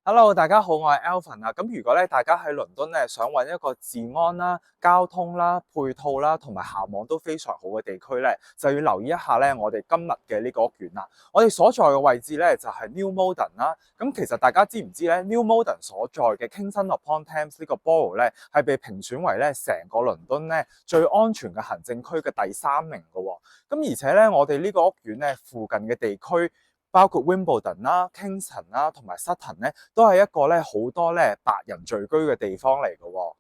Hello，大家好，我係 Alvin 啊。咁如果咧大家喺倫敦咧想揾一個治安啦、交通啦、配套啦同埋校網都非常好嘅地區咧，就要留意一下咧我哋今日嘅呢個屋苑啦。我哋所在嘅位置咧就係 New Malden 啦。咁其實大家知唔知咧 New Malden 所在嘅 Kingston upon Thames 呢個 borough 咧係被評選為咧成個倫敦咧最安全嘅行政區嘅第3名嘅喎。咁而且咧我哋呢個屋苑咧附近嘅地區，包括 Wimbledon 啦、Kingston 啦同埋 Sutton 咧，都係一個咧好多咧白人聚居嘅地方嚟嘅喎。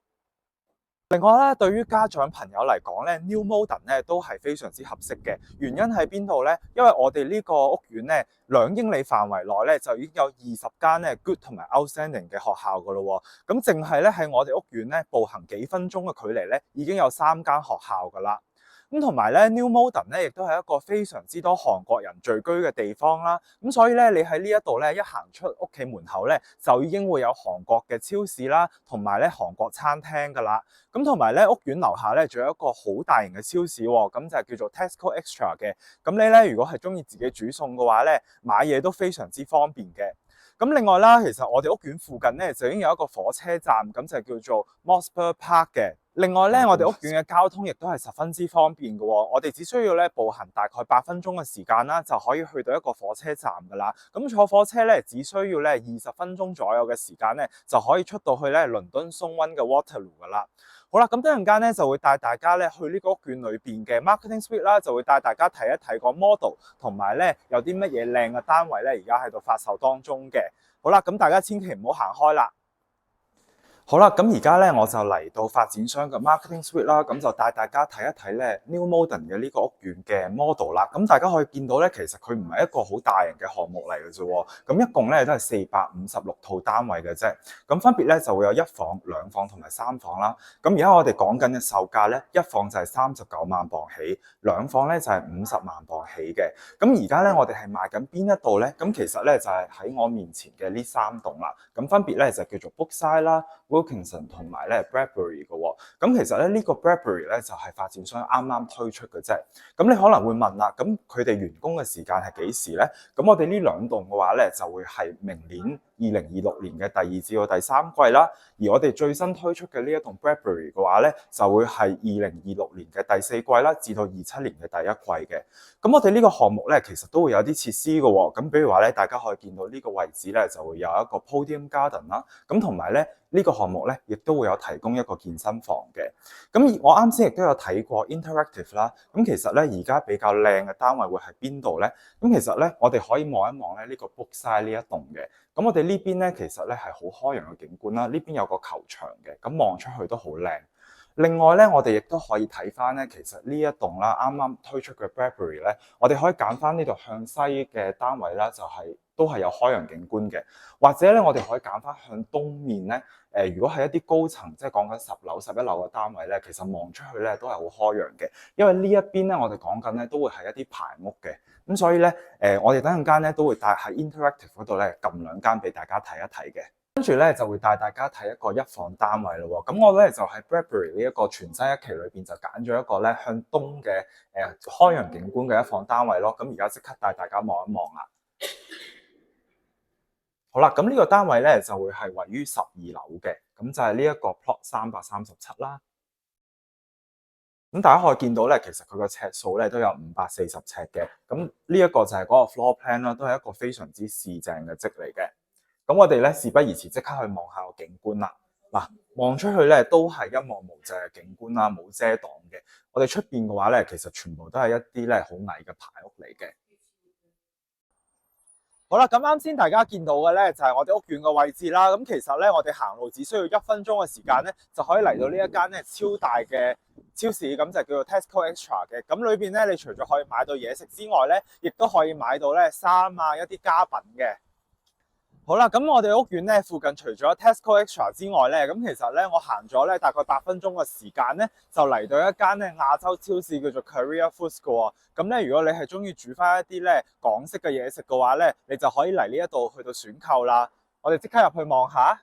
另外咧，對於家長朋友嚟講咧，New Malden 咧都係非常之合適嘅。原因喺邊度咧？因為我哋呢個屋苑咧2英里範圍內咧就已經有20間咧 good 同埋 outstanding 嘅學校噶咯喎。咁淨係咧喺我哋屋苑咧步行幾分鐘嘅距離咧，已經有3間學校噶啦。咁同埋咧 New Malden 咧，亦都係一個非常之多韓國人聚居嘅地方啦。咁所以咧，你喺呢一度咧，一行出屋企門口咧，就已經會有韓國嘅超市啦，同埋咧韓國餐廳噶啦。咁同埋咧，屋苑樓下咧，仲有一個好大型嘅超市喎，咁就係叫做 Tesco Extra 嘅。咁你咧，如果係中意自己煮餸嘅話咧，買嘢都非常之方便嘅。咁另外啦，其實我哋屋苑附近咧就已經有一個火車站，咁就叫做 Mossburn Park 嘅。另外咧，我哋屋苑嘅交通亦都係十分之方便嘅喎。我哋只需要咧步行大概8分鐘嘅時間啦，就可以去到一個火車站㗎啦。咁坐火車咧，只需要咧20分鐘左右嘅時間咧，就可以出到去咧倫敦松溫嘅 Waterloo 㗎啦。好啦，咁等陣間咧就會帶大家咧去呢個屋苑裏邊嘅 Marketing Suite 啦，就會帶大家睇一睇個 model，同埋咧有啲乜嘢靚嘅單位咧而家喺度發售當中嘅。好啦，咁大家千祈唔好行開啦。好啦，咁而家咧我就嚟到發展商嘅 Marketing Suite 啦，咁就帶大家睇一睇咧 New Malden 嘅呢個屋苑嘅 model 啦。咁大家可以見到咧，其實佢唔係一個好大型嘅項目嚟嘅啫喎。咁一共咧都係456套單位嘅啫。咁分別咧就會有1房、2房同埋3房啦。咁而家我哋講緊嘅售價咧，1房就係39萬磅起，2房咧就係50萬磅起嘅。咁而家咧我哋係賣緊邊一度咧？咁其實咧就係喺我面前嘅呢3棟啦。咁分別咧就叫做 Brookside 啦、Wilkinson 同埋咧 Bradbury 嘅喎。咁其實咧呢個 Bradbury 咧就係發展商啱啱推出嘅啫。咁你可能會問啦，咁佢哋完工嘅時間係幾時咧？咁我哋呢2棟嘅話咧就會係明年2026年嘅第2至到第3季啦。而我哋最新推出嘅呢一棟 Bradbury 嘅話咧，就會係2026年嘅第4季啦，至到27年嘅第1季嘅。咁我哋呢個項目咧，其實都會有啲設施嘅喎。咁比如話咧，大家可以見到呢個位置咧，就會有一個 Podium Garden 啦。咁同埋咧，呢個項目咧，亦都會有提供一個健身房嘅。咁我啱先亦都有睇過 Interactive 啦。咁其實咧，而家比較靚嘅單位會喺邊度咧？咁其實咧，我哋可以望一望咧呢個 Brookside 呢一棟嘅。咁我哋呢邊咧，其實咧係好開揚嘅景觀啦。呢邊有個球場嘅，咁望出去都好靚。另外咧，我哋亦都可以睇翻咧，其實呢一棟啦，啱啱推出嘅 Bradbury 咧，我哋可以揀翻呢度向西嘅單位啦，就係都係有開揚景觀嘅。或者咧，我哋可以揀翻向東面咧，如果係一啲高層，即係講緊10樓、11樓嘅單位咧，其實望出去咧都係好開揚嘅。因為呢一邊咧，我哋講緊咧都會係一啲排屋嘅。咁所以咧，我哋等陣間咧都會帶喺 Interactive 嗰度咧撳2間俾大家睇一睇嘅。跟住咧就會帶大家睇一個1房單位咯喎。咁我咧就喺 Bradbury 呢一個全新一期裏邊就揀咗一個咧向東嘅開揚景觀嘅1房單位咯。咁而家即刻帶大家望一望啦。好啦，咁呢個單位咧就會係位於12樓嘅，咁就係呢一個 plot 337啦。咁大家可以見到咧，其實佢個尺數咧都有540尺嘅。咁呢一個就係嗰個 floor plan 啦，都係一個非常之市正嘅則嚟嘅。咁我哋咧事不宜遲，即刻去望下個景觀啦。嗱，望出去咧都係一望無際嘅景觀啦，冇遮擋嘅。我哋出邊嘅話咧，其實全部都係一啲咧好矮嘅排屋嚟嘅。好啦，咁啱先大家見到嘅咧就係我哋屋苑嘅位置啦。咁其實咧我哋行路只需要1分鐘嘅時間咧，就可以嚟到呢一間咧超大嘅超市，咁就叫做 Tesco Extra 嘅。咁裏邊咧，你除咗可以買到嘢食之外咧，亦都可以買到咧衫啊一啲家品嘅。好啦，咁我哋屋苑咧附近除咗 Tesco Extra 之外咧，咁其實咧我行咗咧大概8分鐘嘅時間咧，就嚟到一間咧亞洲超市叫做 Korea Foods 嘅喎。咁咧如果你係中意煮翻一啲咧港式嘅嘢食嘅話咧，你就可以嚟呢一度去到選購啦。我哋即刻入去望下。